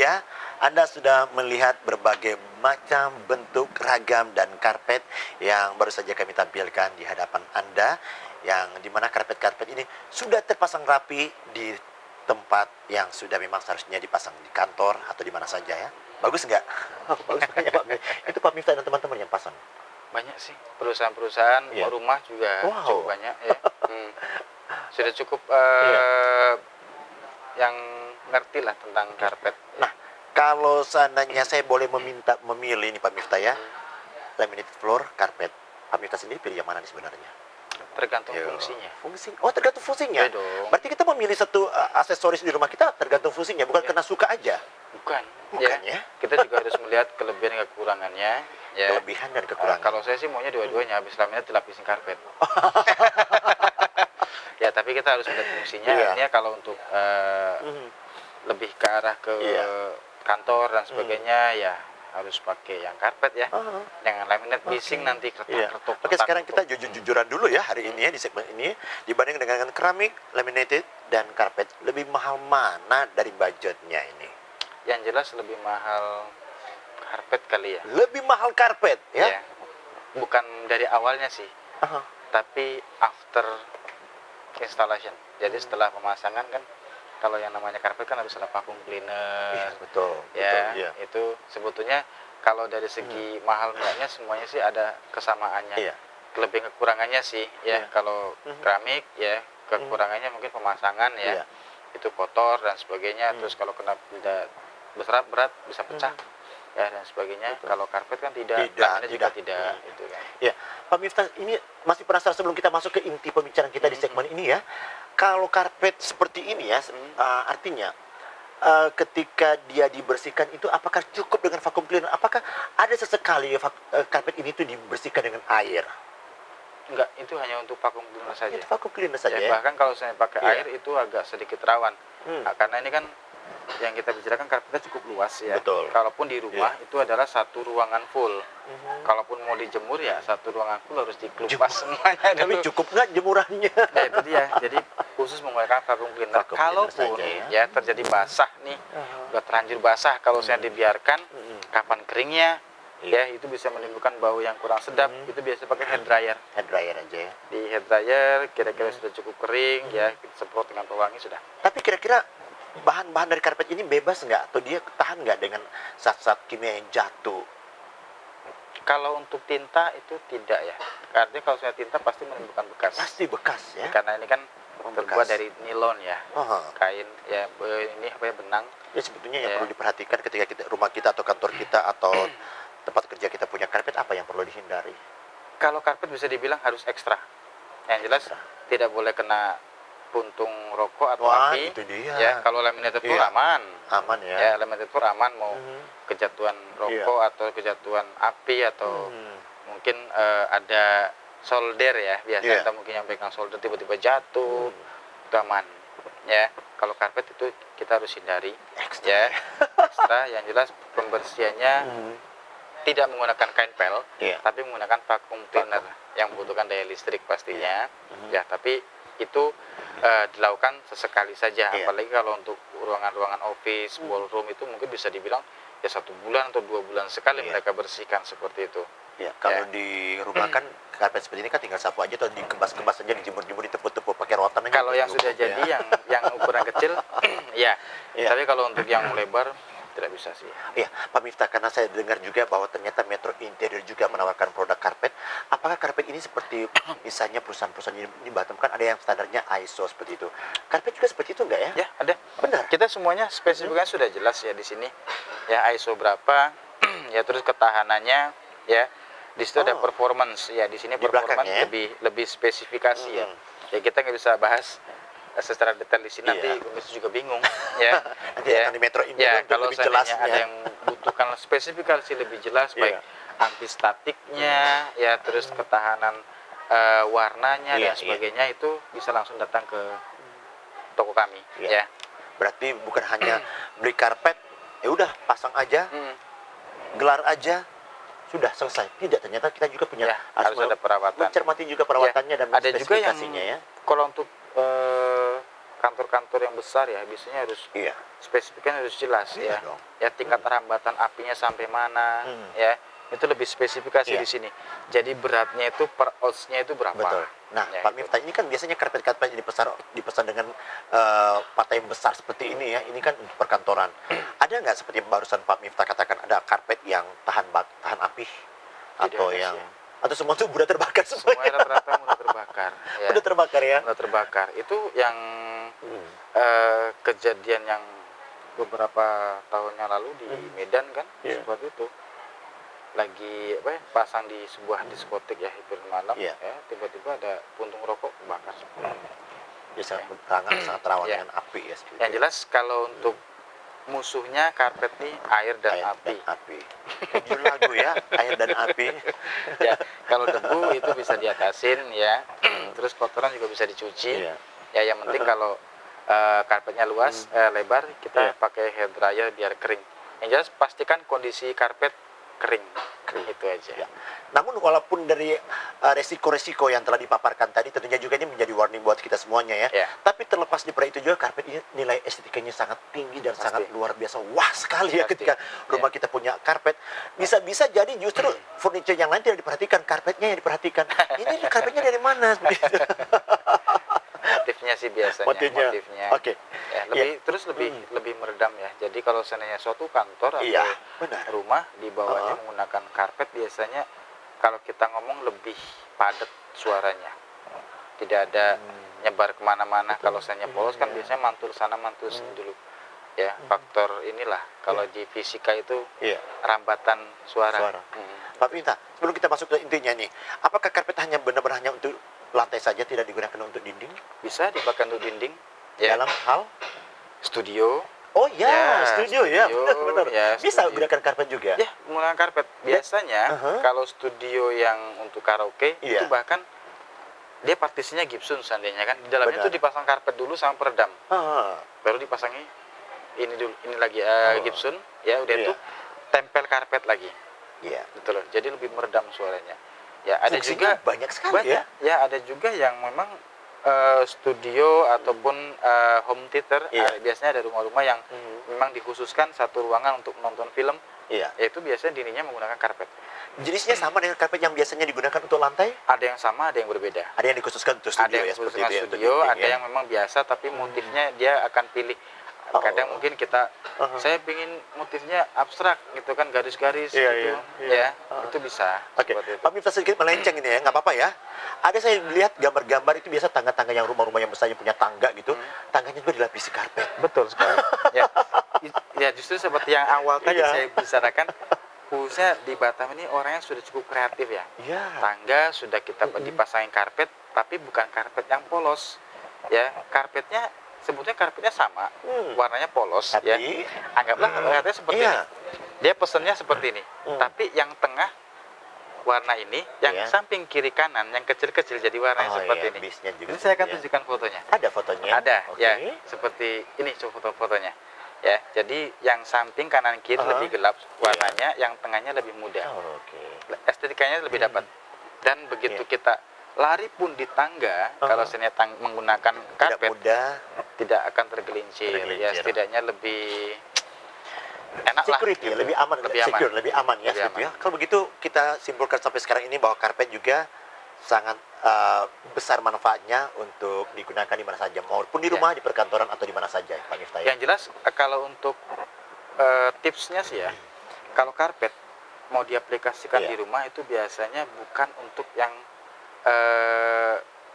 ya, Anda sudah melihat berbagai macam bentuk, ragam, dan karpet yang baru saja kami tampilkan di hadapan Anda, yang dimana karpet-karpet ini sudah terpasang rapi di tempat yang sudah memang seharusnya dipasang di kantor atau di mana saja ya. Bagus nggak? Oh, bagus banyak Pak. Itu Pak Miftah dan teman-teman yang pasang. Banyak sih perusahaan-perusahaan, Iya. rumah juga Wow. cukup banyak ya. Sudah cukup Iya. yang ngerti lah tentang karpet. Nah, kalau seandainya saya boleh memilih nih Pak Miftah ya, laminated floor, karpet. Pak Miftah sendiri pilih yang mana nih sebenarnya? Tergantung Yo. fungsinya. Oh, tergantung fungsinya. Iya dong. Berarti kita memilih satu aksesoris di rumah kita tergantung fungsinya, bukan karena suka aja. Bukan Ya. Kita juga harus melihat kelebihan dan kekurangannya ya. Kelebihan dan kekurangan. Kalau saya sih maunya dua-duanya, habis laminat dilapisin karpet. Ya, tapi kita harus melihat fungsinya. Iya. Artinya kalau untuk lebih ke arah ke kantor dan sebagainya ya harus pakai yang karpet ya. Jangan laminat bising nanti kertok. Oke, sekarang kita jujur-jujuran dulu ya hari ini ya di segmen ini, dibanding dengan keramik, laminated, dan karpet, lebih mahal mana dari budgetnya ini? Yang jelas lebih mahal karpet kali ya. Lebih mahal karpet ya? Ya. Bukan dari awalnya sih, tapi after installation. Jadi setelah pemasangan kan, kalau yang namanya karpet kan harus ada vacuum cleaner. Iya, betul. Ya, Iya. itu sebetulnya kalau dari segi mahal murahnya semuanya sih ada kesamaannya. Iya. Kelebihan kekurangannya sih ya, kalau keramik ya kekurangannya mungkin pemasangan ya. Iya. Itu kotor dan sebagainya. Terus kalau kena berat bisa pecah. Ya dan sebagainya. Kalau karpet kan tidak juga tidak gitu kan. Ya, Pak Miftah, ini masih penasaran sebelum kita masuk ke inti pembicaraan kita di segmen ini ya. Kalau karpet seperti ini ya, artinya ketika dia dibersihkan itu apakah cukup dengan vacuum cleaner? Apakah ada sesekali karpet ini tuh dibersihkan dengan air? Enggak, itu hanya untuk vacuum cleaner saja. Itu vacuum cleaner saja ya? Bahkan kalau saya pakai air itu agak sedikit rawan. Karena ini kan yang kita bicarakan karpetnya cukup luas ya. Betul. Kalaupun di rumah itu adalah satu ruangan full. Kalaupun mau dijemur ya satu ruangan full harus dikelupas semuanya Tapi dulu. cukup nggak jemurannya? Ya itu dia. Jadi khusus menggunakan vacuum cleaner. Kalaupun ya terjadi basah nih, udah terlanjur basah, kalau saya dibiarkan, kapan keringnya ya itu bisa menimbulkan bau yang kurang sedap. Itu biasa pakai hair dryer. Hair dryer aja ya. Di hair dryer kira-kira sudah cukup kering ya, kita semprot dengan pewangi sudah. Tapi kira-kira bahan-bahan dari karpet ini bebas nggak? Atau dia tahan nggak dengan zat-zat kimia yang jatuh? Kalau untuk tinta itu tidak ya. Artinya kalau saya tinta pasti menimbulkan bekas. Pasti bekas ya? Karena ini kan terbuat dari nilon ya. Kain ya, ini apa ya, benang. Ya sebetulnya yang perlu diperhatikan ketika rumah kita atau kantor kita atau tempat kerja kita punya karpet, apa yang perlu dihindari? Kalau karpet bisa dibilang harus ekstra. Yang jelas tidak boleh kena puntung rokok atau api. Itu dia. Ya, kalau laminated floor aman. Aman ya. Ya, laminated floor aman, mau kejatuhan rokok atau kejatuhan api atau mungkin ada solder ya. Biasanya kita mungkin yang pegang solder tiba-tiba jatuh. Itu aman. Ya, kalau karpet itu kita harus hindari. Ya, ekstra. Yang jelas pembersihannya tidak menggunakan kain pel, tapi menggunakan vacuum cleaner yang membutuhkan daya listrik pastinya. Ya, tapi itu dilakukan sesekali saja, apalagi kalau untuk ruangan-ruangan office, ballroom itu mungkin bisa dibilang ya 1 bulan atau 2 bulan sekali mereka bersihkan seperti itu. Ya, kalau di rumah kan karpet seperti ini kan tinggal sapu aja atau dikebas-kebas aja, dijemur-jemur, ditepuk-tepuk pakai rotan aja. Kalau yang sudah jadi yang ukuran kecil ya. Tapi kalau untuk yang lebar tidak bisa sih. Iya, Pak Miftah, karena saya dengar juga bahwa ternyata Metro Interior juga menawarkan produk karpet. Apakah karpet ini seperti misalnya perusahaan-perusahaan di Batam kan ada yang standarnya ISO seperti itu. Karpet juga seperti itu enggak ya? Ya, ada. Benar. Kita semuanya spesifikasinya sudah jelas ya di sini. Ya, ISO berapa, ya terus ketahanannya, ya. Di situ ada performance, ya di sini performance lebih spesifikasi ya. Ya kita nggak bisa bahas secara detail di sini, nanti pemirsa juga bingung ya. Nanti akan di Metro Interior kalau lebih seandainya jelasnya ada yang butuhkan spesifikasi lebih jelas, baik anti statiknya ya, terus ketahanan warnanya dan sebagainya, itu bisa langsung datang ke toko kami ya. Berarti bukan hanya beli karpet ya udah pasang aja, gelar aja sudah selesai. Tidak, ternyata kita juga punya harus ada perawatan. Mencermati juga perawatannya dan ada juga yang spesifikasinya ya. kalau untuk kantor-kantor yang besar ya biasanya harus Iya. spesifiknya harus jelas Iya ya. dong. Ya tingkat rambatan apinya sampai mana ya. Itu lebih spesifikasi Iya. di sini. Jadi beratnya itu per ounce-nya itu berapa? Betul. Nah, Ya, Pak itu. Miftah, ini kan biasanya karpet-karpet yang dipesan dengan partai yang besar seperti ini ya. Ini kan untuk perkantoran. Ada nggak seperti barusan Pak Miftah katakan ada karpet yang tahan api atau ada yang sih. atau semua itu mudah terbakar Semuanya semuanya? rata-rata mudah terbakar. Ya. Mudah terbakar ya. Mudah terbakar. Itu yang kejadian yang beberapa tahun yang lalu di Medan kan Iya. seperti itu. Lagi pasang di sebuah diskotik ya hiburan malam Iya. ya tiba-tiba ada puntung rokok kebakar. Ya sangat rawan Iya. dengan api ya. seperti Yang itu. jelas kalau untuk musuhnya karpet nih air dan Air api. dan api. Judul lagu ya, air dan api. Ya, kalau debu itu bisa diatasin ya. Terus kotoran juga bisa dicuci. Iya. Ya yang penting kalau karpetnya luas, lebar, kita Iya. pakai hair dryer biar kering. Yang jelas pastikan kondisi karpet kering. Itu aja. Ya. Namun walaupun dari resiko-resiko yang telah dipaparkan tadi, tentunya juga ini menjadi warning buat kita semuanya ya. Ya. Tapi terlepas dari itu juga, karpet ini nilai estetikanya sangat tinggi dan Pasti. sangat luar biasa. Wah sekali ya Pasti. ketika rumah kita punya karpet. Bisa-bisa jadi justru furniture yang lain tidak diperhatikan, karpetnya yang diperhatikan. Ini karpetnya dari mana? Begitu. Motifnya sih biasanya. Motifnya. Oke. Ya, terus lebih meredam ya. Jadi kalau seandainya suatu kantor atau Iya, benar. rumah di bawahnya menggunakan karpet biasanya kalau kita ngomong lebih padat suaranya. Tidak ada nyebar kemana-mana. Kalau seandainya polos kan biasanya mantul sana mantul sini dulu. Ya, faktor inilah kalau di fisika itu Iya. rambatan suara. Pak Minta, sebelum kita masuk ke intinya nih, apakah karpet hanya benar-benar hanya untuk lantai saja, tidak digunakan untuk dinding? Bisa dipakai untuk dinding ya. Dalam hal? Studio. Oh ya, Ya, studio ya, studio, benar. ya, Bisa studio. gunakan karpet juga? Ya, menggunakan karpet. Biasanya kalau studio yang untuk karaoke Iya. itu bahkan dia partisinya gipsum seandainya kan. Di dalamnya Benar. itu dipasang karpet dulu sama peredam. Ah, Baru dipasangi ini dulu, ini lagi gipsum ya udah Iya. itu tempel karpet lagi. iya. Gitu loh. Jadi lebih meredam suaranya. Ya, ada Fungsinya juga banyak sekali ya. Ya, ada juga yang memang studio ataupun home theater. Iya. Biasanya ada rumah-rumah yang memang dikhususkan satu ruangan untuk menonton film. Iya. Yaitu biasanya dindingnya menggunakan karpet. Jenisnya sama dengan karpet yang biasanya digunakan untuk lantai? Ada yang sama, ada yang berbeda. Ada yang dikhususkan untuk Ada studio yang ya, seperti khususnya itu ya, untuk studio, dinding ada ya. yang memang biasa tapi motifnya dia akan pilih. Kadang mungkin kita saya ingin motifnya abstrak gitu kan, garis-garis Iya, gitu iya. ya. Itu bisa. Oke, seperti itu. Pak Miftah sedikit melenceng ini ya, nggak apa-apa ya. Ada saya lihat gambar-gambar itu biasa tangga-tangga yang rumah-rumah yang besar yang punya tangga gitu, tangganya juga dilapisi karpet. Betul sekali. Ya justru seperti yang awal tadi Iya. saya bicarakan, khususnya di Batam ini orangnya sudah cukup kreatif ya. Iya. Tangga sudah kita dipasangin karpet, tapi bukan karpet yang polos. Ya, karpetnya sebetulnya karpetnya sama, warnanya polos Tapi ya. Anggaplah karpetnya seperti iya. ini. Dia pesennya seperti ini. Tapi yang tengah warna ini, yang Iya. samping kiri kanan yang kecil-kecil jadi warnanya seperti iya, ini. bisnya juga Ini saya akan seperti ya. tunjukkan fotonya. Ada fotonya? Ada, Oke. ya. Seperti ini foto-fotonya. Ya, jadi yang samping kanan kiri lebih gelap warnanya, yang tengahnya lebih muda. Oh, oke. Estetikanya lebih dapat. Dan begitu kita lari pun di tangga, kalau saya menggunakan Tidak karpet mudah. tidak akan tergelincir. Ya, setidaknya lebih enak Security, lah. lebih aman, Lebih aman. secure, lebih aman ya, Lebih seperti aman. ya. Kalau begitu kita simpulkan sampai sekarang ini bahwa karpet juga sangat besar manfaatnya untuk digunakan di mana saja, maupun di rumah, di perkantoran atau di mana saja, Pak Miftah ya. Yang jelas kalau untuk tipsnya sih ya, kalau karpet mau diaplikasikan di rumah itu biasanya bukan untuk yang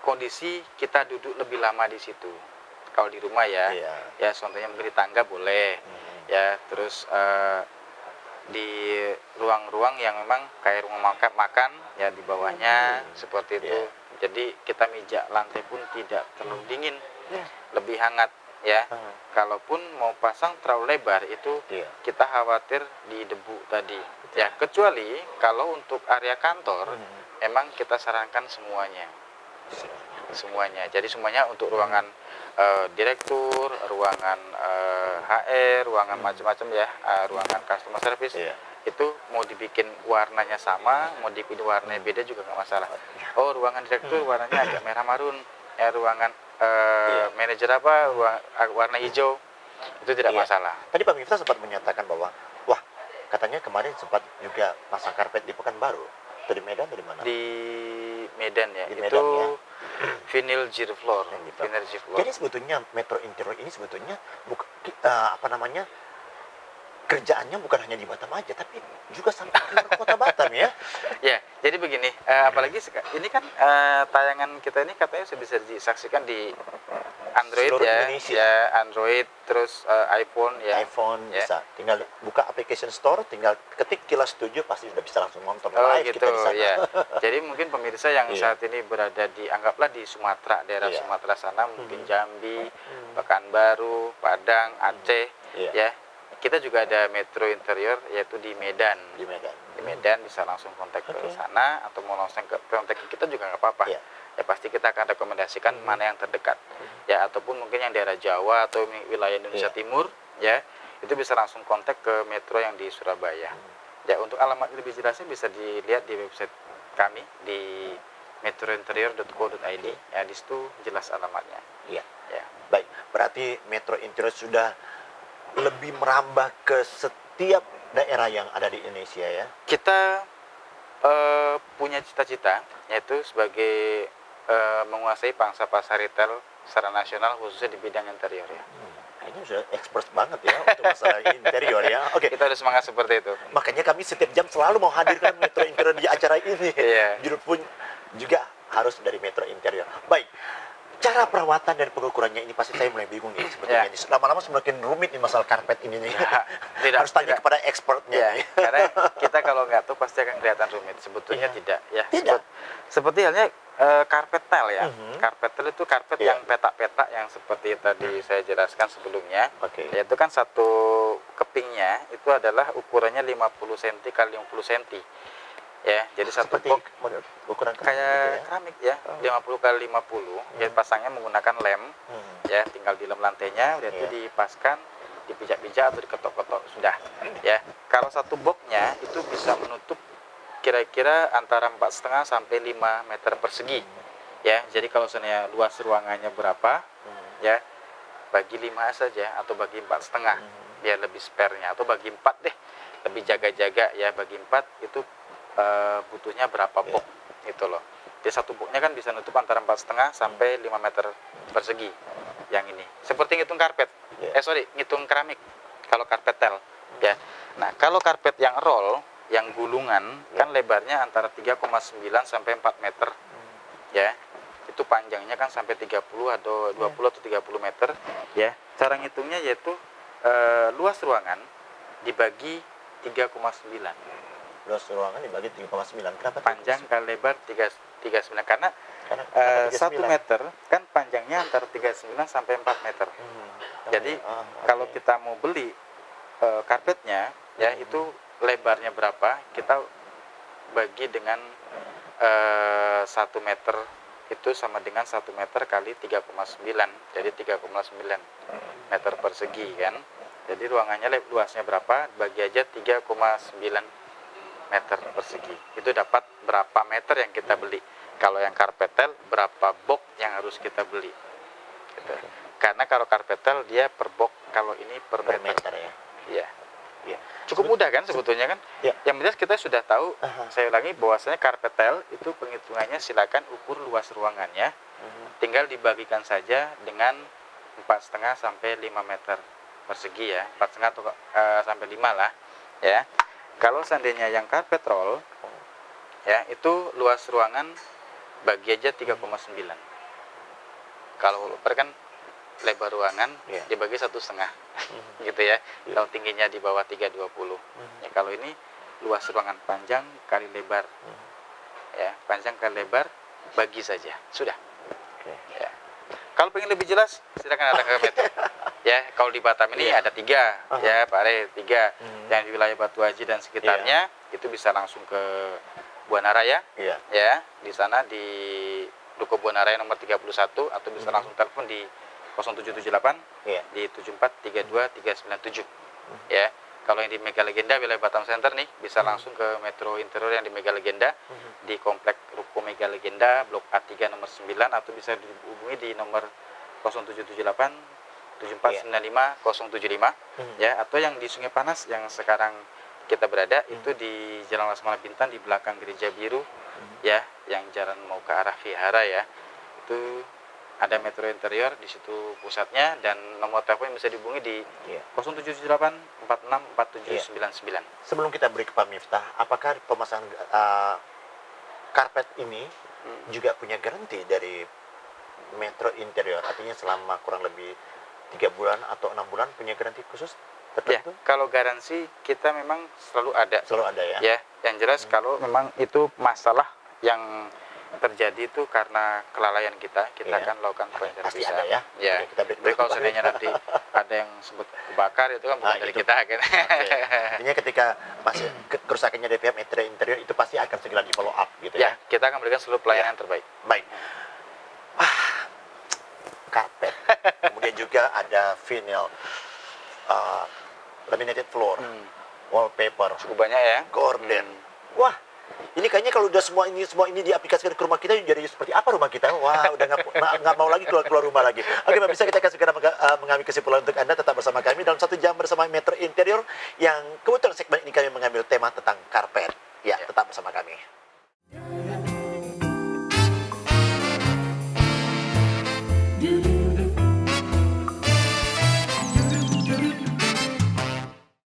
kondisi kita duduk lebih lama di situ. Kalau di rumah ya, ya contohnya mungkin di tangga boleh, ya terus di ruang-ruang yang memang kayak rumah makan ya di bawahnya seperti itu. Jadi kita mijak lantai pun tidak terlalu dingin, lebih hangat ya. Kalaupun mau pasang terlalu lebar itu kita khawatir di debu tadi. Ya kecuali kalau untuk area kantor memang kita sarankan semuanya. Jadi semuanya untuk ruangan direktur, ruangan HR, ruangan macam-macam ya, ruangan customer service itu mau dibikin warnanya sama, mau dibikin warnanya beda juga nggak masalah. Oh ruangan direktur warnanya agak merah marun, ya ruangan manajer apa warna hijau, itu tidak Iya. masalah. Tadi Pak Miftah sempat menyatakan bahwa, wah, katanya kemarin sempat juga pasang karpet di Pekanbaru. Atau di Medan atau di mana? Di Medan ya, Di itu Medan, ya. vinyl floor, Yang gitu. vinyl floor. Jadi sebetulnya Metro Interior ini sebetulnya apa namanya, kerjaannya bukan hanya di Batam aja, tapi juga sampai keluar kota Batam ya. Ya, jadi begini, apalagi ini kan tayangan kita ini katanya sudah bisa disaksikan di Android Seluruh ya, Indonesia. ya Android, terus iPhone ya. iPhone ya. bisa tinggal buka application store, tinggal ketik Kilas 7 pasti sudah bisa langsung nonton Oh live gitu kita di sana. ya. Jadi mungkin pemirsa yang Iya. saat ini berada di, anggaplah di Sumatera, daerah Iya. Sumatera sana, mungkin Jambi, Pekanbaru, Padang, Aceh, Iya. ya. Kita juga ada Metro Interior yaitu di Medan. Di Medan. Di Medan bisa langsung kontak ke Oke. sana, atau mau langsung kontak ke kita juga nggak apa-apa. Iya. Ya pasti kita akan rekomendasikan mana yang terdekat. Ya, ataupun mungkin yang daerah Jawa atau wilayah Indonesia Iya. Timur, ya itu bisa langsung kontak ke Metro yang di Surabaya. Ya, untuk alamat lebih jelasnya bisa dilihat di website kami di metrointerior.co.id. Ya, di situ jelas alamatnya. Iya. Ya. Baik, berarti Metro Interior sudah lebih merambah ke setiap daerah yang ada di Indonesia ya. Kita punya cita-cita yaitu sebagai menguasai pangsa pasar retail secara nasional, khususnya di bidang interior ya. Ini sudah expert banget ya untuk masalah interior ya. Oke. Kita harus semangat seperti itu. Makanya kami setiap jam selalu mau hadirkan Metro Interior di acara ini. Iya. Judul pun juga harus dari Metro Interior. Baik. Cara perawatan dan pengukurannya ini pasti saya mulai bingung nih sebetulnya. Ya. Ini lama-lama semakin rumit nih masalah karpet ini nih. Ya, tidak, harus tanya tidak. kepada expertnya Ya, nih. karena kita kalau nggak tahu pasti akan kelihatan rumit. Sebetulnya Iya. tidak ya. Tidak. Seperti halnya karpet tile ya. Mhm. Karpet tile itu karpet Iya. yang petak-petak yang seperti tadi saya jelaskan sebelumnya. Oke. Yaitu kan satu kepingnya itu adalah ukurannya 50 cm kali 50 cm. Ya, jadi satu Seperti box ukuran keramik kayak gitu ya. keramik ya, Oh. 50 kali 50. Ya, pasangnya menggunakan lem. Ya, tinggal di lem lantainya, udah itu Iya. dipaskan, dipijak-pijak atau diketok-ketok sudah. Ya, kalau satu boxnya itu bisa menutup kira-kira antara 4,5 sampai 5 meter persegi. Ya, jadi kalau sebenarnya luas ruangannya berapa, ya bagi 5 saja atau bagi 4,5 biar lebih spare-nya, atau bagi 4 deh, lebih jaga-jaga ya, bagi 4 itu butuhnya berapa box itu loh. Jadi satu boxnya kan bisa nutup antara 4,5 sampai 5 meter persegi. Yang ini seperti ngitung karpet, ngitung keramik kalau karpet tile ya. Nah, kalau karpet yang roll, yang gulungan kan lebarnya antara 3,9 sampai 4 meter ya. Itu panjangnya kan sampai 30 atau 20 atau 30 meter ya. Cara ngitungnya yaitu luas ruangan dibagi 3,9. Luas ruangan dibagi 3,9. Kenapa? Panjang kali lebar 39, karena Karena 1 39. meter kan panjangnya antara 39 sampai 4 meter. Jadi oke. kalau kita mau beli karpetnya ya, itu lebarnya berapa, kita bagi dengan 1 meter itu sama dengan 1 meter kali 3,9, jadi 3,9 meter persegi kan. Jadi ruangannya luasnya berapa, bagi aja 3,9 meter persegi, itu dapat berapa meter yang kita beli. Kalau yang karpet tile berapa box yang harus kita beli gitu. Karena kalau karpet tile dia per box, kalau ini per meter ya. ya. Iya. Cukup mudah kan sebetulnya kan. Ya. Yang jelas kita sudah tahu. Aha. Saya ulangi bahwasanya karpet tile itu penghitungannya silakan ukur luas ruangannya, tinggal dibagikan saja dengan 4,5 sampai 5 meter persegi ya, 4,5 atau sampai 5 lah ya. Kalau seandainya yang karpet roll ya, itu luas ruangan bagi aja 3,9. Kalau per kan lebar ruangan dibagi 1,5 gitu ya. Kalau tingginya di bawah 320. Ya, kalau ini luas ruangan panjang kali lebar. Ya, panjang kali lebar bagi saja. Sudah. Ya. Kalau pengen lebih jelas silakan datang ke Metro. Ya, kalau di Batam ini ada 3 ya, Pak Are, 3. Yang di wilayah Batu Haji dan sekitarnya itu bisa langsung ke Buana Raya. Ya, di sana di Duku Buana Raya nomor 31, atau bisa langsung telepon di 0778 di 7432 397. Ya. Kalau yang di Mega Legenda wilayah Batam Center nih bisa langsung ke Metro Interior yang di Mega Legenda di komplek Ruko Mega Legenda Blok A3 nomor 9, atau bisa dihubungi di nomor 0778 7495 075 ya, atau yang di Sungai Panas yang sekarang kita berada itu di Jalan Laksamana Bintan di belakang Gereja Biru ya, yang jalan mau ke arah Vihara ya. Itu ada Metro Interior di situ pusatnya, dan nomor telepon yang bisa dihubungi di 0778 46 4799. Sebelum kita beri ke Pak Miftah, apakah pemasangan karpet ini juga punya garansi dari Metro Interior? Artinya selama kurang lebih 3 bulan atau 6 bulan punya garansi khusus Ya, tertentu? kalau garansi kita memang selalu ada. Selalu ada ya? Ya, yang jelas kalau memang itu masalah yang terjadi itu karena kelalaian kita akan lakukan Pasti penservisan. ada ya? Ya. Oke, kita break Jadi dulu, kalau Pak. seandainya nanti ada yang sempat kebakar itu kan bukan dari itu. kita kan. Oke. Artinya ketika masih kerusakannya dari pihak Metro Interior itu pasti akan segera di follow up gitu ya? Ya, kita akan berikan seluruh pelayanan yang terbaik. Baik. Karpet. Kemudian juga ada vinyl, laminated floor, wallpaper, Cukup banyak ya. gorden. Wah, ini kayaknya kalau udah semua ini diaplikasikan ke rumah kita, jadi seperti apa rumah kita? Wah, udah nggak mau lagi keluar rumah lagi. Oke, Pak, bisa kita akan segera mengambil kesimpulan untuk Anda. Tetap bersama kami dalam 1 jam bersama Metro Interior, yang kebetulan segmen ini kami mengambil tema tentang karpet. Ya, tetap bersama kami.